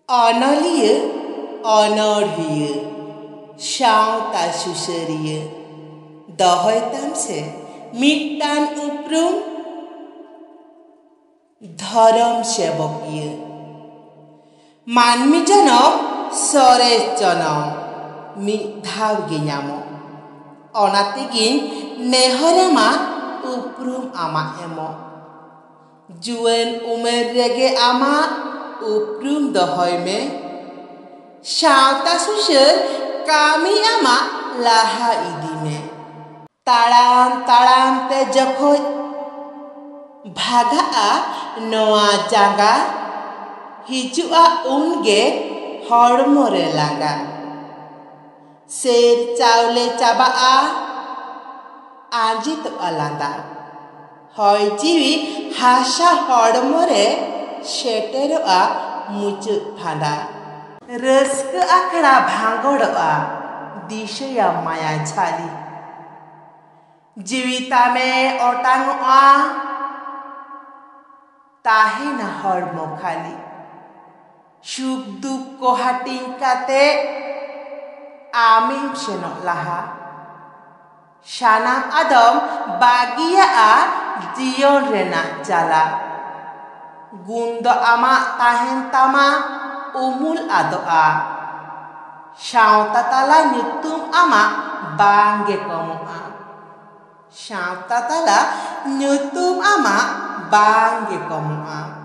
Onoliya, onolhiya, sawta susariya, dohoy tamse, mittan uprum, dharam sebakiya. Manmi janam, sores janam, mithaw ge nyamo. Onategin nehorama uprum ama emo. Juan umer rege ama uprum dohoy me. Sawta susar kami ama laha idi me. Taram taram te jokhoj bhagaa noa janga hijua unge hormo re langa. Ser chaule chabaa ajit alanda. Hoy jiwi hasa hormo re seteroa muchut phanda. Raska akhra bhangodoa disaya maya chali. Jiwitame otangoa tahena hormo khali. Suk dukko hating kate amim senok laha. Sanam adom bagia jion renak jala. Gundo ama tahen tama umul adoa. Sawta tala nyutum ama bangge komoa. Sawta tala nyutum ama bangge komoa.